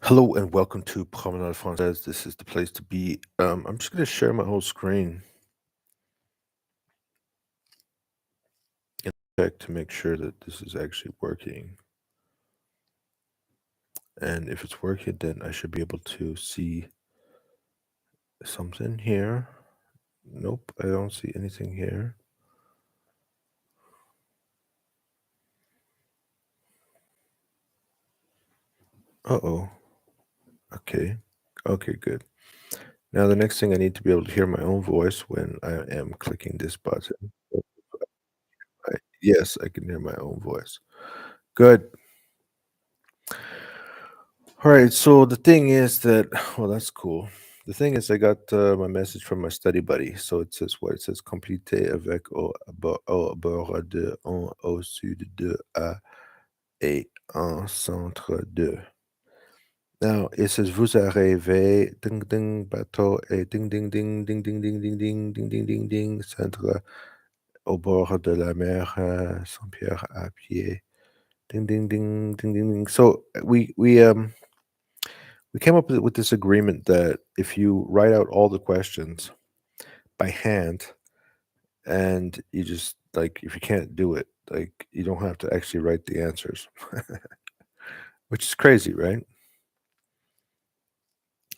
Hello and welcome to Promenade Française. This is the place to be. I'm just going to share my whole screen and check to make sure that this is actually working. And if it's working, then I should be able to see something here. Nope, I don't see anything here. Uh-oh. Okay. Okay, good. Now the next thing I need to be able to hear my own voice when I am clicking this button. Yes, I can hear my own voice. Good. All right, so the thing is that, well, that's cool. The thing is, I got my message from my study buddy. So it says what? It says compléter avec au bord de un au sud de a et un centre de. Now it says vous arrivez ding ding bateau et ding ding ding ding ding ding ding ding ding ding ding ding centre au bord de la mer Saint-Pierre à pied ding ding ding ding ding ding. So we came up with this agreement that if you write out all the questions by hand and you just like if you can't do it, like you don't have to actually write the answers, which is crazy, right?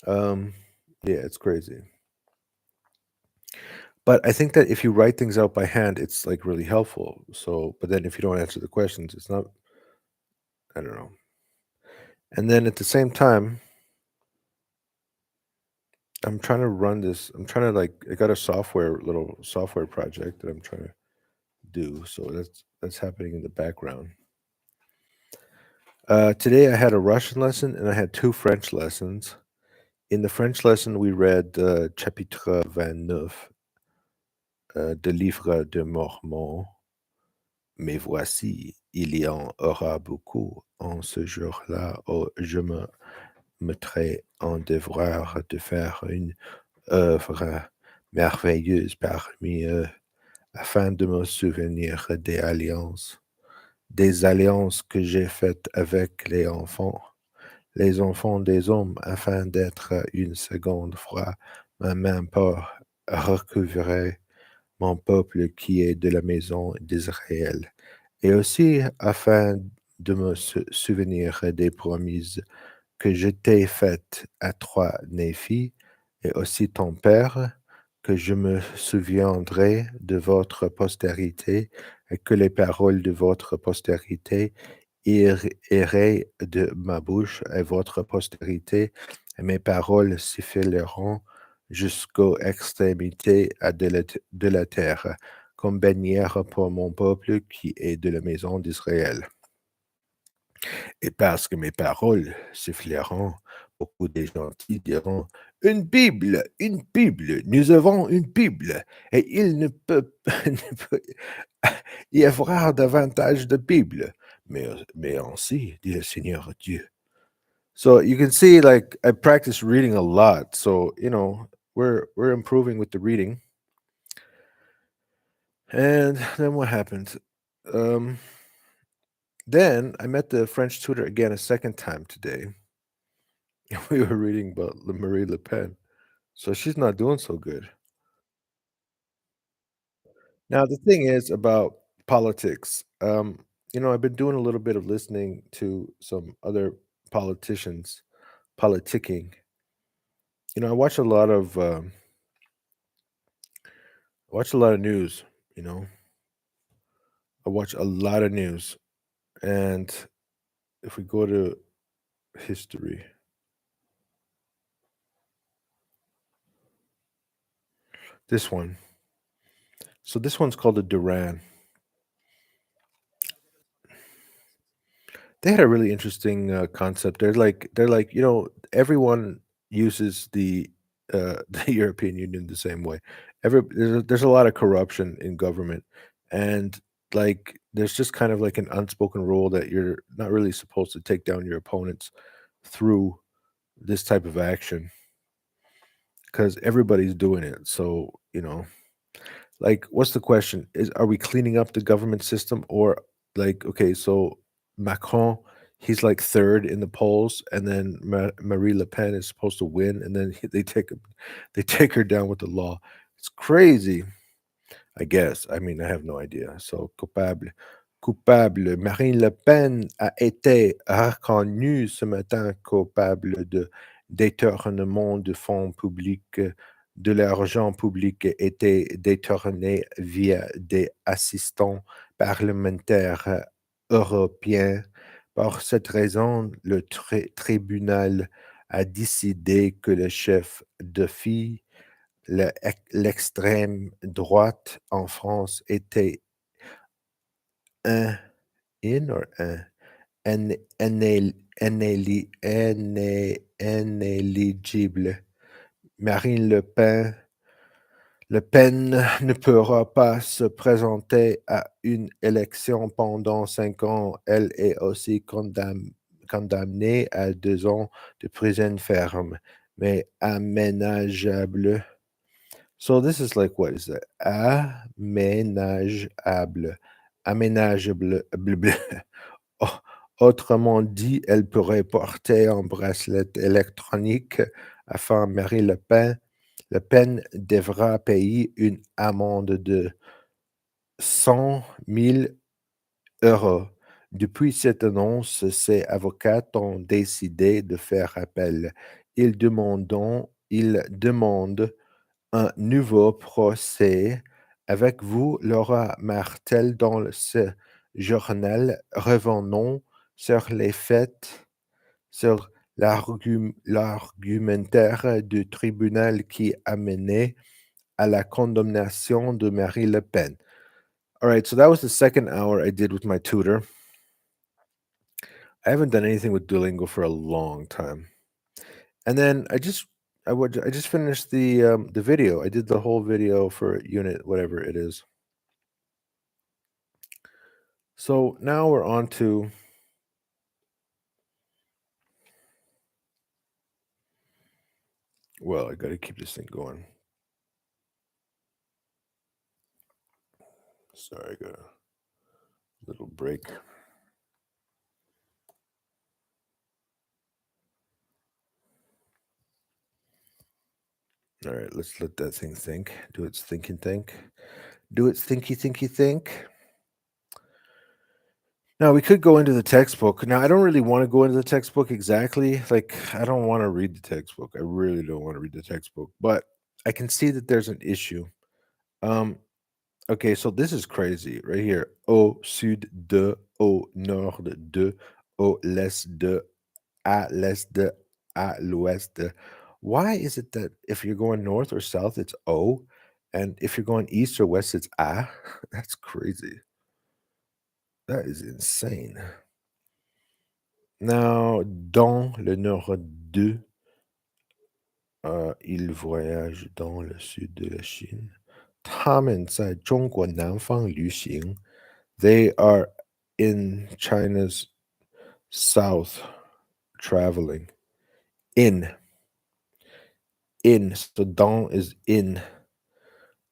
Um, yeah, it's crazy. But I think that if you write things out by hand, it's like really helpful. So, but then if you don't answer the questions, it's not. I don't know. And then at the same time, I'm trying to run this. I'm trying to like. I got a little software project that I'm trying to do. So that's happening in the background. Today I had a Russian lesson and I had two French lessons. In the French lesson, we read Chapitre 29 de Livre de Mormon. Mais voici, il y en aura beaucoup en ce jour-là où je me mettrai en devoir de faire une œuvre merveilleuse parmi eux, afin de me souvenir des alliances que j'ai faites avec les enfants des hommes, afin d'être une seconde fois ma main pour recouvrer mon peuple qui est de la maison d'Israël, et aussi afin de me souvenir des promesses que je t'ai faites à toi, Néphi, et aussi ton père, que je me souviendrai de votre postérité, et que les paroles de votre postérité iraient de ma bouche, et votre postérité, et mes paroles s'effileront jusqu'aux extrémités de la terre, comme bannière pour mon peuple qui est de la maison d'Israël. Et parce que mes paroles siffleront, beaucoup de gentils diront: une Bible, nous avons une Bible, et il ne peut, ne peut y avoir davantage de Bibles. Mais ainsi, dit le Seigneur Dieu. So you can see, like, I practice reading a lot. So, we're improving with the reading. And then what happened? Um, then I met the French tutor again a second time today. We were reading about Marie Le Pen, so she's not doing so good. Now the thing is about politics. I've been doing a little bit of listening to some other politicians politicking. I watch a lot of news. You know, I watch a lot of news, and if we go to history, this one. So this one's called the Duran. They had a really interesting, concept. They're like, everyone uses the, the European Union the same way. There's a lot of corruption in government, and, like, there's just kind of like an unspoken rule that you're not really supposed to take down your opponents through this type of action because everybody's doing it. So, like, what's the question? Are we cleaning up the government system, or like, okay, so Macron, he's like third in the polls, and then Marie Le Pen is supposed to win, and then they take her down with the law. It's crazy. I guess. I mean, I have no idea. So, coupable. Coupable. Marine Le Pen a été reconnue ce matin coupable de détournement de fonds publics. De l'argent public était détourné via des assistants parlementaires européens. Par cette raison, le tribunal a décidé que le chef de file l'extrême droite en France était un in or un inéligible. Marine Le Pen ne pourra pas se présenter à une élection pendant 5 ans. Elle est aussi condamnée à 2 ans de prison ferme, mais aménageable. So this is like, what is that? Aménageable. Aménageable. Oh, autrement dit, elle pourrait porter un bracelet électronique afin Marie Le Pen. Le Pen devra payer une amende de 100 000 euros. Depuis cette annonce, ses avocats ont décidé de faire appel. Ils demandent un nouveau procès avec vous, Laura Martel, dans ce journal. Revenons sur les faits, sur l'argumentaire du tribunal qui a mené à la condamnation de Marie Le Pen. All right, so that was the second hour I did with my tutor. I haven't done anything with Duolingo for a long time. And then I just finished the video. I did the whole video for unit whatever it is. So now we're on to I got to keep this thing going. Sorry, I got a little break. All right, let's let that thing think. Do its thinking think. Do its thinky think. Now we could go into the textbook. Now I don't really want to go into the textbook exactly. Like I don't want to read the textbook. I really don't want to read the textbook. But I can see that there's an issue. Um, okay, so this is crazy right here. Au sud de, au nord de, au l'est de, à l'est de, à l'ouest de. Why is it that if you're going north or south, it's O, and if you're going east or west, it's A? That's crazy. That is insane. Now, dans le nord de, il voyage dans le sud de la Chine. 他们在中国南方旅行. They are in China's south traveling. In. In. So dans is in.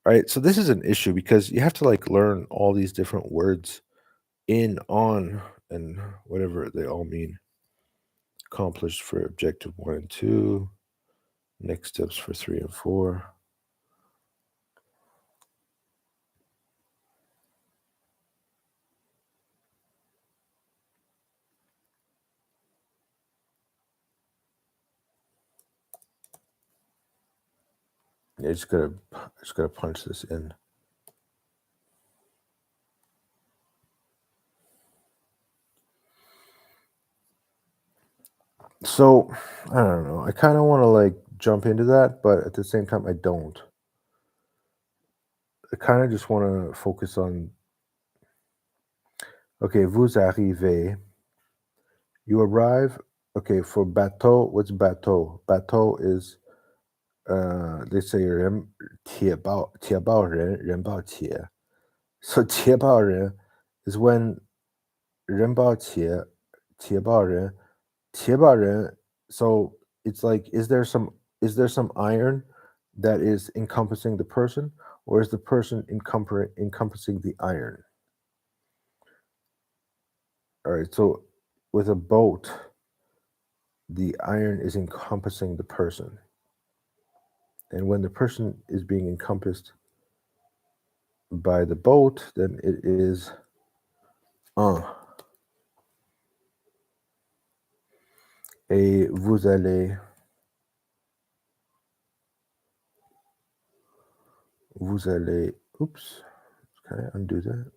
Right? So this is an issue because you have to like learn all these different words in, on, and whatever they all mean. Accomplished for objective 1 and 2. Next steps for 3 and 4. Yeah, I just gotta punch this in. So I don't know. I kind of want to like jump into that, but at the same time, I don't. I kind of just want to focus on. Okay, vous arrivez. You arrive. Okay, for bateau, what's bateau? Bateau is they say 人铁包人人报铁. So 铁包人 is when 人报铁铁包人. So it's like, is there some iron that is encompassing the person, or is the person encompassing the iron? All right. So with a boat, the iron is encompassing the person. And when the person is being encompassed by the boat, then it is un. Et vous allez, oops, can I undo that?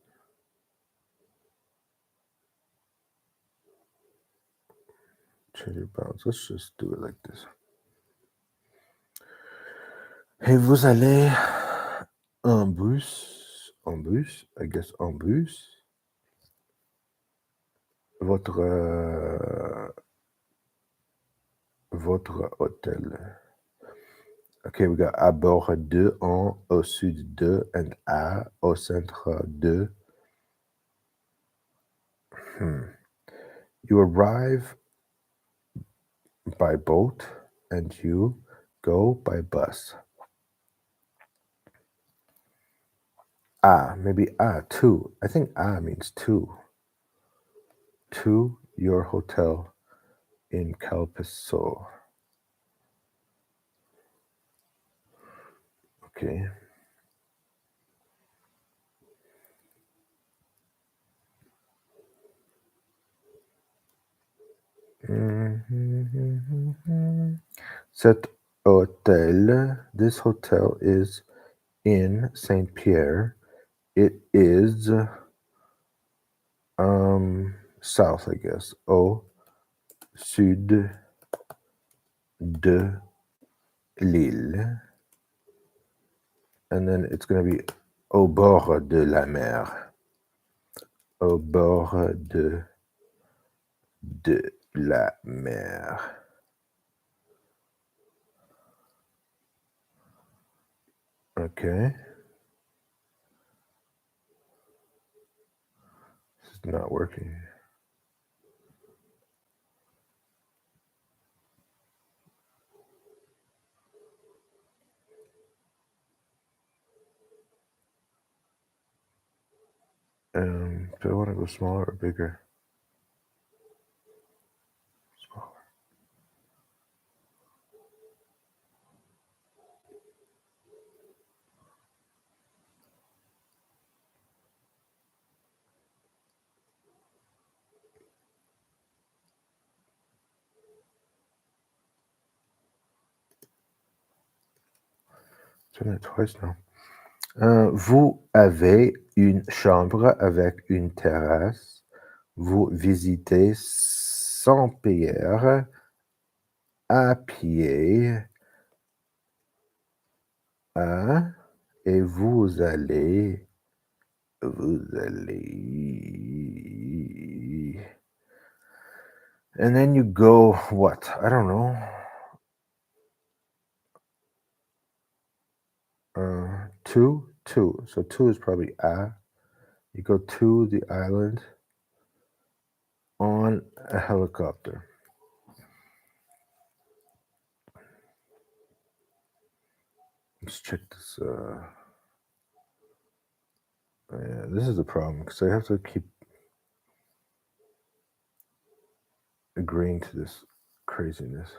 Change your bounds. Let's just do it like this. Et vous allez en bus, I guess en bus, votre hôtel. Okay, we got à bord de, en, au sud de, and à, au centre de. You arrive by boat and you go by bus. Maybe to. I think means to. To your hotel in Calpeso. Okay. Cet hotel, this hotel is in Saint Pierre. It is south, I guess. Au sud de l'île. And then it's going to be au bord de la mer. Au bord de la mer. Okay. This is not working. Do I want to go smaller or bigger? Smaller. I've done it twice now. Vous avez une chambre avec une terrasse. Vous visitez Saint-Pierre à pied et vous allez and then you go what? I don't know. Two. So two is probably You go to the island on a helicopter. Let's check this. Yeah, this is the problem because I have to keep agreeing to this craziness.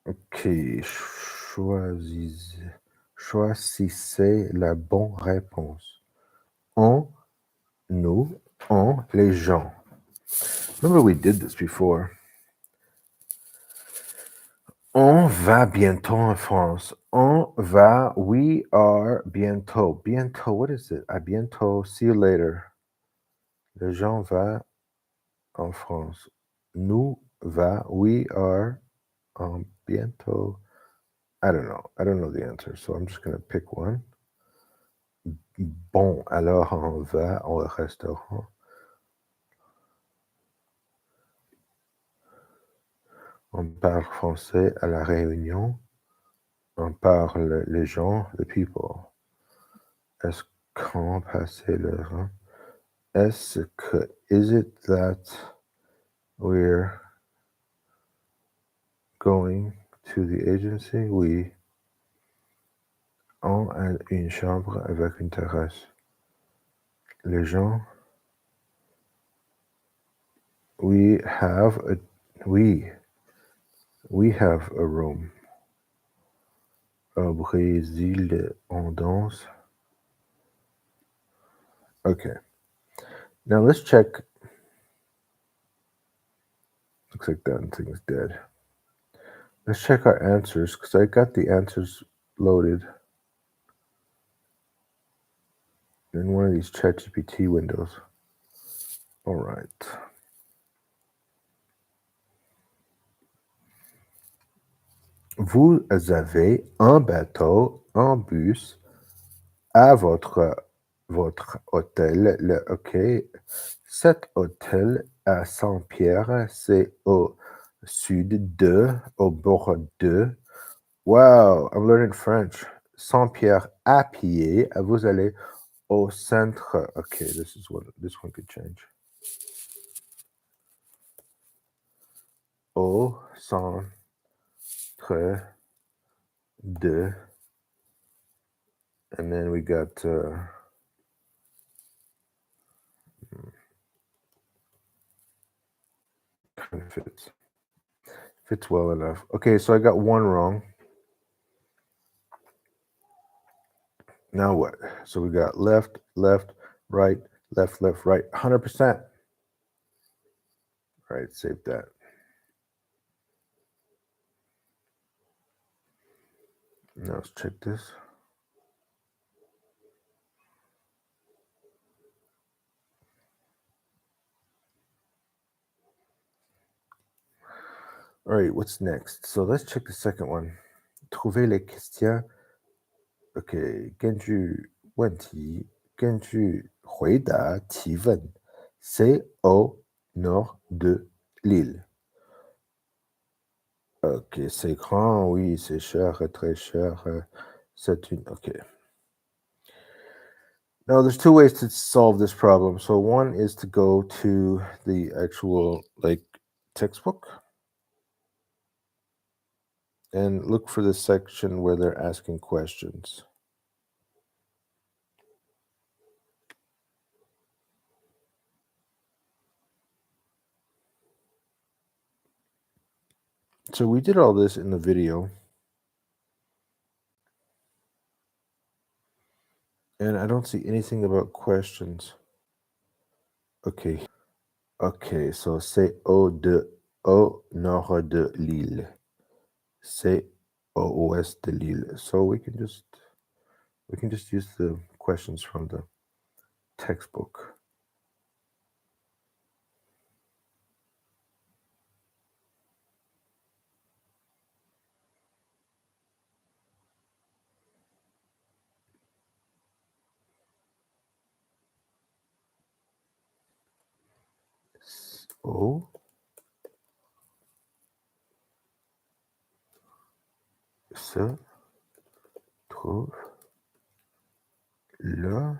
Okay, choisissez la bonne réponse. Nous, les gens. Remember we did this before. On va bientôt en France. We are bientôt. Bientôt, what is it? À bientôt, see you later. Les gens va en France. Nous we are bientôt. I don't know. I don't know the answer, so I'm just going to pick one. Bon, alors on va au restaurant. On parle français à la Réunion. On parle les gens, the people. Est-ce qu'on passe le temps? Est-ce que, is it that we're going to the agency? Oui. On a une chambre avec une terrasse. Les gens We have a we we have a room. Au Brésil, on danse. Okay. Now let's check. Looks like that thing is dead. Let's check our answers because I got the answers loaded in one of these ChatGPT windows. All right. Vous avez un bateau, un bus à votre hôtel. OK. Cet hôtel à Saint-Pierre, c'est au sud au bord de. Wow, I'm learning French. Saint-Pierre à pied. Vous allez au centre. Okay, this one could change. Au centre de. And then we got kind of fits well enough. Okay, so I got one wrong. Now what? So we got left, left, right, left, left, right. 100%. All right, save that. Now let's check this. All right, what's next? So let's check the second one. Trouver les questions. OK，根据问题，根据回答提问。C'est au nord de l'île. OK, c'est grand, oui, c'est cher, très cher. C'est une. OK. Now, there's two ways to solve this problem. So one is to go to the actual textbook and look for the section where they're asking questions. So we did all this in the video. And I don't see anything about questions. Okay. Okay, so c'est au nord de l'île. C'est au ouest de l'île. So we can just use the questions from the textbook. Au se trouve l'hôtel.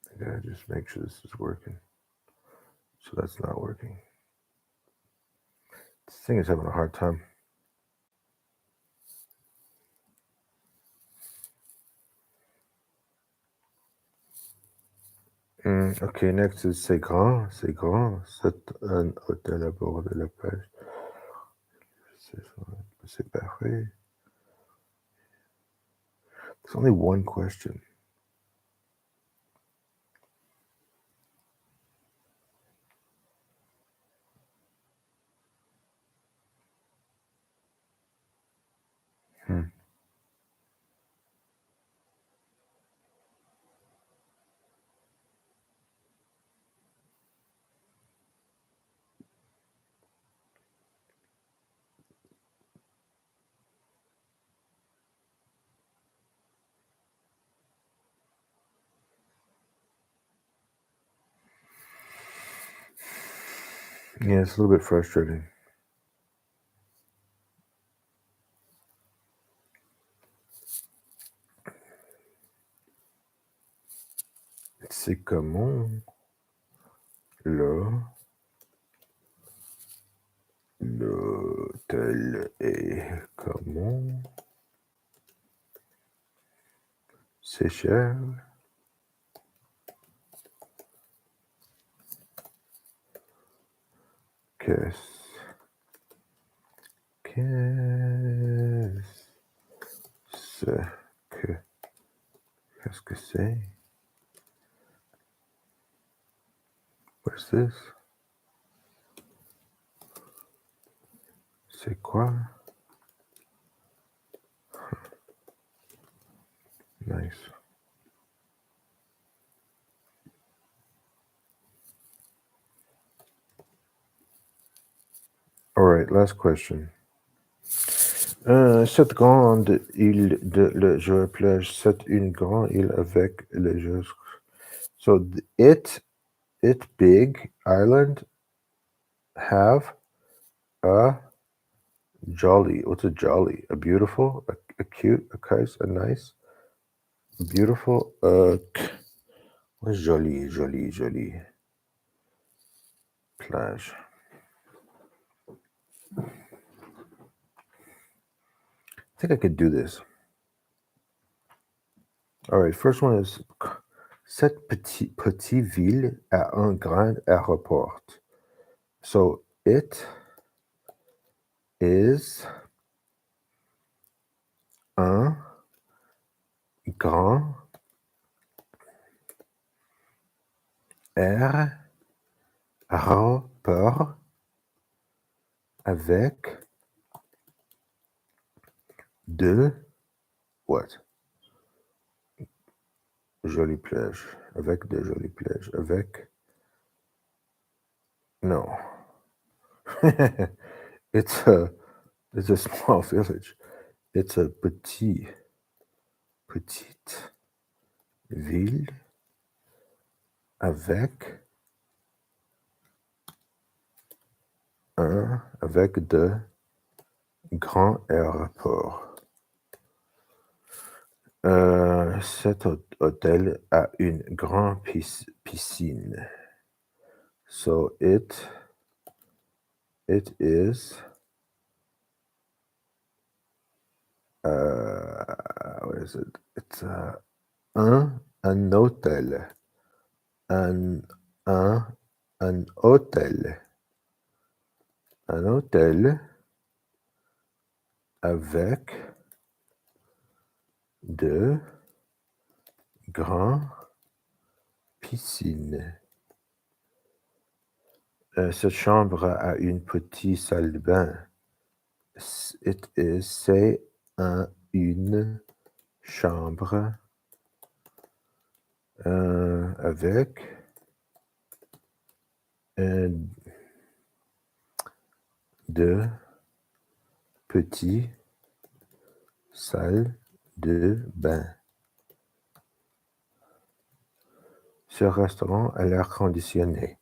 I gotta just make sure this is working. So that's not working. This thing is having a hard time. Okay, next is c'est grand, c'est grand. C'est un hôtel à bord de la plage. C'est parfait. There's only one question. Yeah, it's a little bit frustrating. C'est comment l'hôtel est comment? C'est cher. Qu'est-ce qu'est-ce que qu'est-ce que c'est? What's this? C'est quoi? Nice. All right, last question. Cette grande île de la jolie plage, c'est une grande île avec le jeu. So it big island have a jolly. What's a jolly? A beautiful, a cute, a nice, beautiful. What's joli, joli plage? I think I could do this. All right, first one is cette petite ville a un grand aéroport. So it is un grand aéroport avec de what? Jolies plages. Avec de jolies plages. Avec no. it's a small village. It's a petite ville avec de grands aéroports. Cet hôtel a une grande piscine. So it is what is it? It's un hôtel. Un hôtel. Un hôtel avec de grandes piscines. Cette chambre a une petite salle de bain. C'est une chambre avec de petites salles de bain. Ce restaurant a l'air conditionné.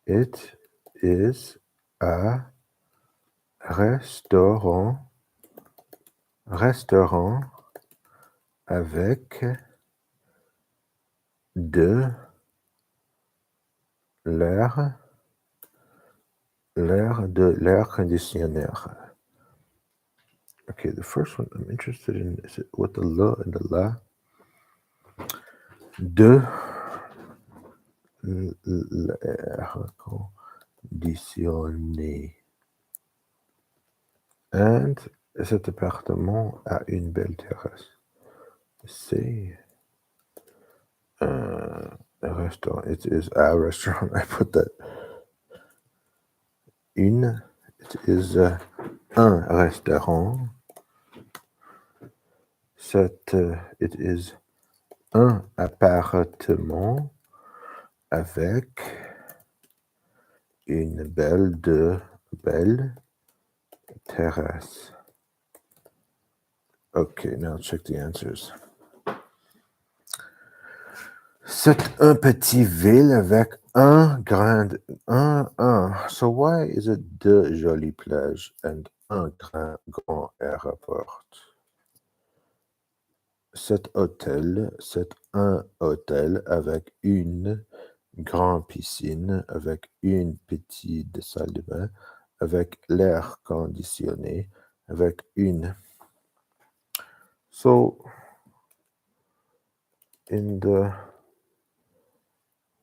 It is a restaurant avec de l'air conditionné. Okay, the first one I'm interested in is it with the la and the la. De l'air conditionné. And cet appartement a une belle terrasse. C'est a restaurant. It is a restaurant. I put that. It is un restaurant. It is un appartement avec une belle terrasse. Okay, now check the answers. C'est un petit ville avec un grand. So why is it de jolies plages and un grand aéroport? C'est un hôtel avec une grande piscine, avec une petite salle de bain, avec l'air conditionné, avec une. So, in the,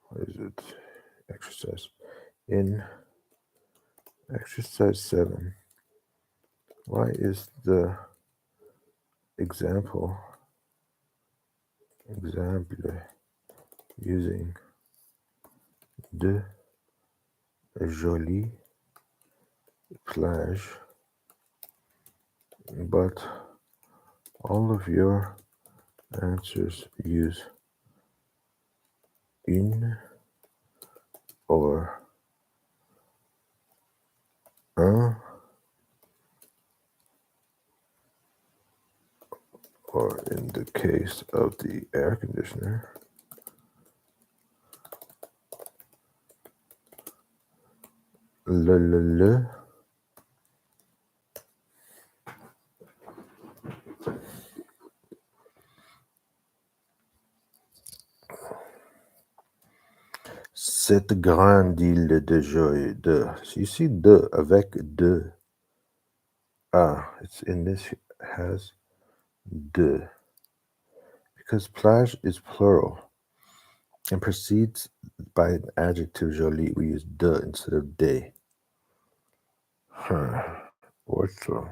what is it? Exercise. In Exercise 7. Why is the exemple using de jolies plages, but all of your answers use une or un, or in the case of the air conditioner, le. Cette grande île de joie de. So you see de avec de. It's in this has de. Because plage is plural and precedes by an adjective joli, we use de instead of de. What's so?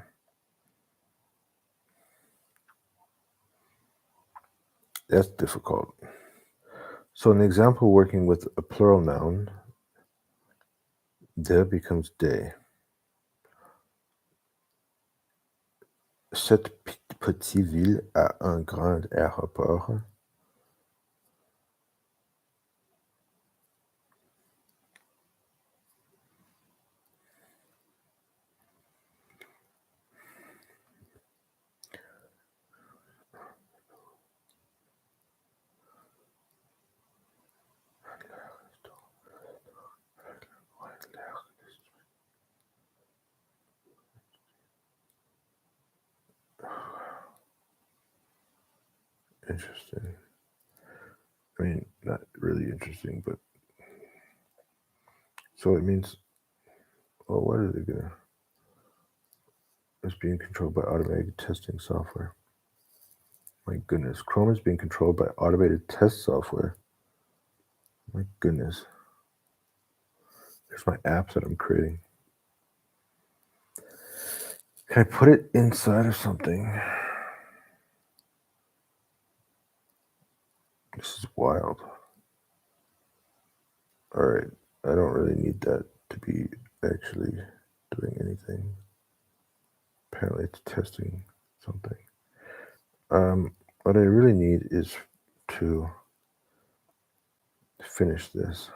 That's difficult. So an example working with a plural noun, de becomes de. Cette petite ville a un grand aéroport. Interesting. I mean, not really interesting, but so it means, well, what are they gonna? It's being controlled by automated testing software. My goodness, Chrome is being controlled by automated test software. My goodness. There's my apps that I'm creating. Can I put it inside of something? This is wild. All right, I don't really need that to be actually doing anything. Apparently it's testing something. What I really need is to finish this.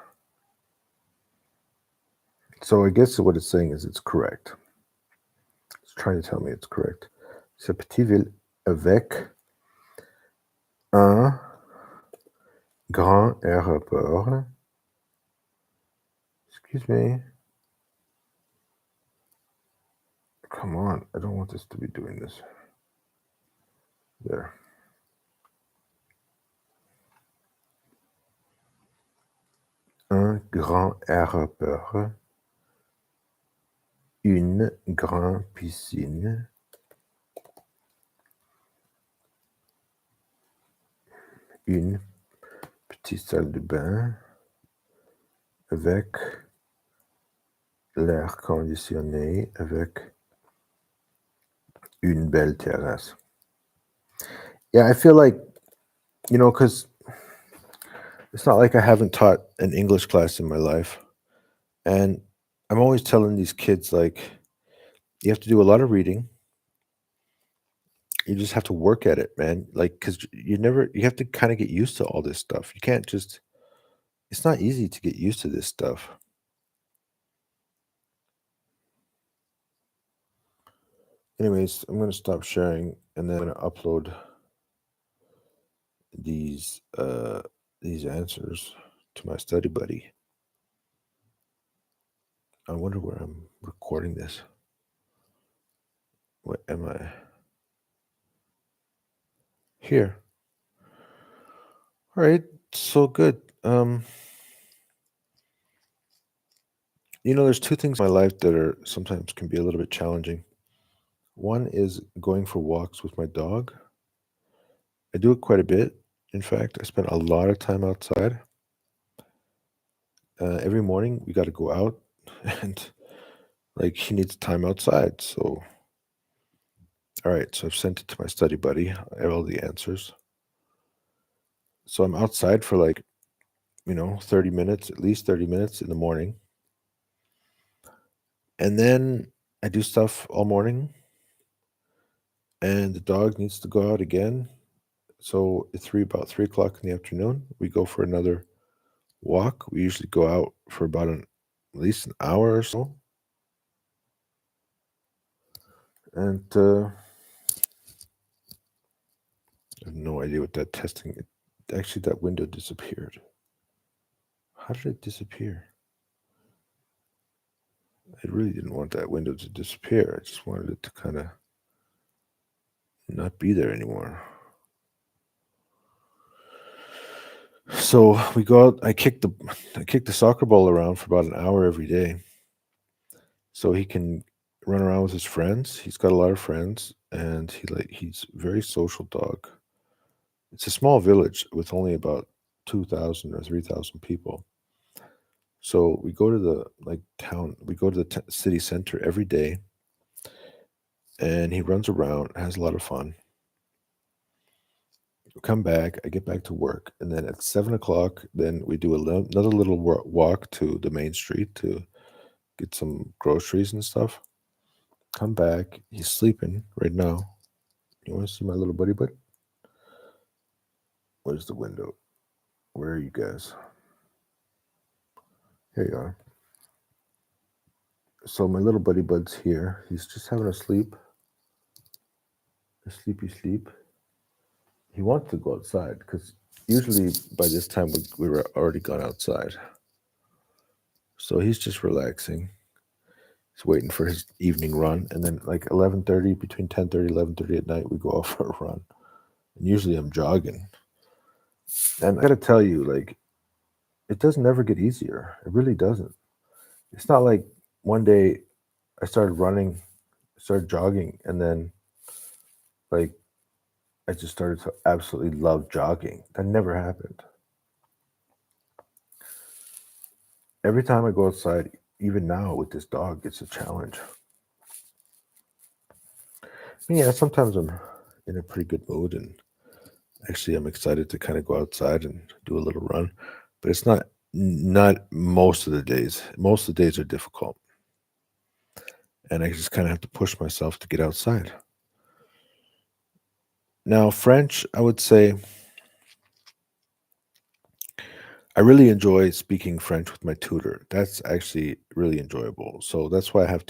So I guess what it's saying is it's correct. It's trying to tell me it's correct. C'est petite ville avec un grand aéroport. Excuse me. Come on, I don't want this to be doing this. There. Un grand aéroport. Une grande piscine. Une petite salle de bain avec l'air conditionné, avec une belle terrasse. Yeah, I feel like, because it's not like I haven't taught an English class in my life. And I'm always telling these kids, like, you have to do a lot of reading. You just have to work at it, man. Like, because you have to kind of get used to all this stuff. You can't just, it's not easy to get used to this stuff. Anyways, I'm going to stop sharing and then I'm going to upload these answers to my study buddy. I wonder where I'm recording this. What am I? Here. All right, so good. There's two things in my life that are sometimes can be a little bit challenging. One is going for walks with my dog. I do it quite a bit. In fact, I spend a lot of time outside. Every morning we got to go out and Like he needs time outside. So, all right. So I've sent it to my study buddy. I have all the answers. So I'm outside for like, 30 minutes, at least 30 minutes in the morning. And then I do stuff all morning, and the dog needs to go out again. So at about 3 o'clock in the afternoon, we go for another walk. We usually go out for about at least an hour or so. And I have no idea what that testing. Actually, that window disappeared. How did it disappear? I really didn't want that window to disappear. I just wanted it to kind of not be there anymore. So we go out. I kick the soccer ball around for about an hour every day, so he can run around with his friends. He's got a lot of friends, and he's a very social dog. It's a small village with only about 2,000 or 3,000 people. So we go to the town. We go to the city center every day, and he runs around, has a lot of fun. Come back, I get back to work, and then at 7 o'clock, then we do another little walk to the main street to get some groceries and stuff. Come back, he's sleeping right now. You want to see my little buddy bud? Where's the window? Where are you guys? Here you are. So my little buddy bud's here. He's just having a sleepy sleep. He wants to go outside because usually by this time we were already gone outside. So he's just relaxing. He's waiting for his evening run, and then like 11:30, between 10:30 11:30 at night, we go off for a run. And usually I'm jogging. And I gotta tell you, like, it doesn't ever get easier. It really doesn't. It's not like one day I started running, started jogging, and then like I just started to absolutely love jogging. That never happened. Every time I go outside, even now with this dog, it's a challenge. Yeah, sometimes I'm in a pretty good mood, and actually I'm excited to kind of go outside and do a little run, but it's not most of the days. Most of the days are difficult, and I just kind of have to push myself to get outside. Now, French, I would say I really enjoy speaking French with my tutor. That's actually really enjoyable. So that's why I have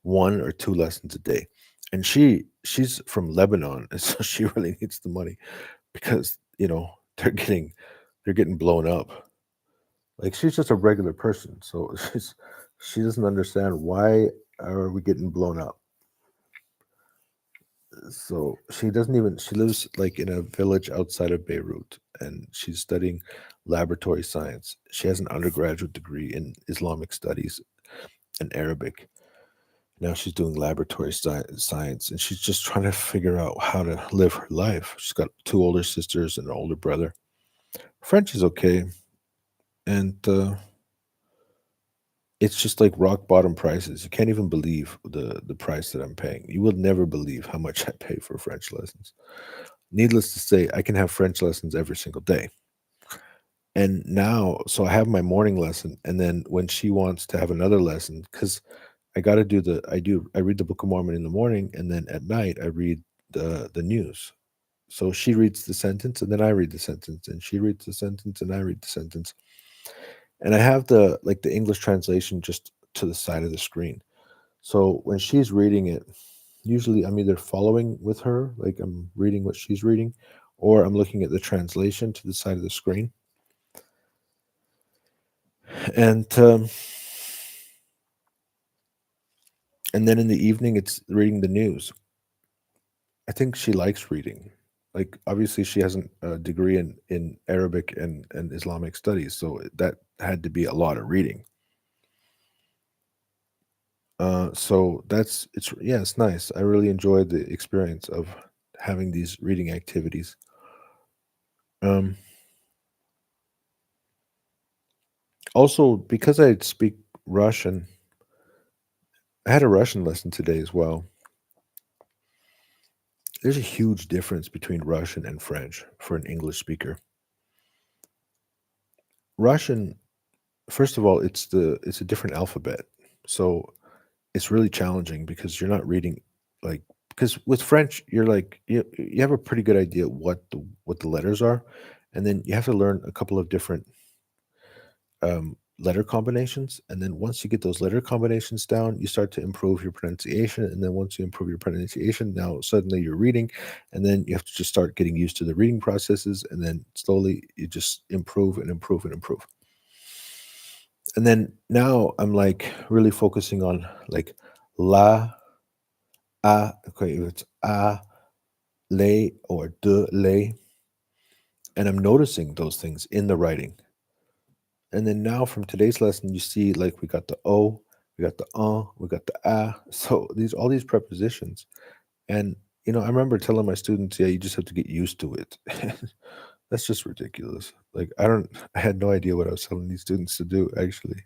one or two lessons a day. And she's from Lebanon, and so she really needs the money because they're getting blown up. Like she's just a regular person, so she doesn't understand why are we getting blown up. So she lives like in a village outside of Beirut, and she's studying laboratory science. She has an undergraduate degree in Islamic studies and Arabic. Now she's doing laboratory science, and she's just trying to figure out how to live her life. She's got two older sisters and an older brother. French is okay, and it's just like rock bottom prices. You can't even believe the price that I'm paying. You will never believe how much I pay for French lessons. Needless to say, I can have French lessons every single day. And now, so I have my morning lesson, and then when she wants to have another lesson, because I read the Book of Mormon in the morning, and then at night I read the news. So she reads the sentence, and then I read the sentence, and she reads the sentence, and I read the sentence. And I have the English translation just to the side of the screen. So when she's reading it, usually I'm either following with her, like I'm reading what she's reading, or I'm looking at the translation to the side of the screen. And and then in the evening, it's reading the news. I think she likes reading. Like obviously, she has a degree in Arabic and Islamic studies, so that had to be a lot of reading. So it's nice. I really enjoyed the experience of having these reading activities. Um, Also, because I speak Russian, I had a Russian lesson today as well. There's a huge difference between Russian and French for an English speaker. Russian, first of all, it's a different alphabet. So it's really challenging because you're not reading like because with French, you're like you have a pretty good idea what the letters are, and then you have to learn a couple of different letter combinations. And then once you get those letter combinations down, you start to improve your pronunciation. And then once you improve your pronunciation, now suddenly you're reading. And then you have to just start getting used to the reading processes. And then slowly you just improve and improve and improve. And then now I'm like really focusing on like la, okay, it's lay or de, lay. And I'm noticing those things in the writing. And then now from today's lesson, you see like we got the O, we got the we got the So these all these prepositions. And I remember telling my students, yeah, you just have to get used to it. That's just ridiculous. Like I had no idea what I was telling these students to do, actually.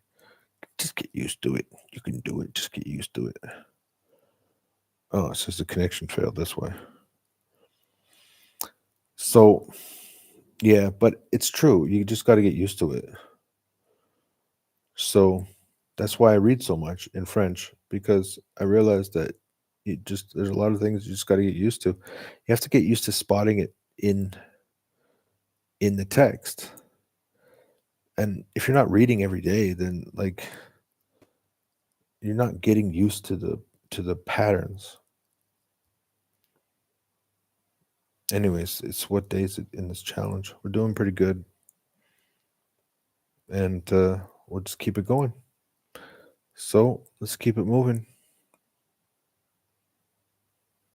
Just get used to it. You can do it. Just get used to it. Oh, it says the connection failed. That's why. So yeah, but it's true. You just got to get used to it. So that's why I read so much in French because I realized that there's a lot of things you just got to get used to. You have to get used to spotting it in the text. And if you're not reading every day, then like you're not getting used to the patterns. Anyways, it's what day is it in this challenge? We're doing pretty good, and we'll just keep it going. So let's keep it moving.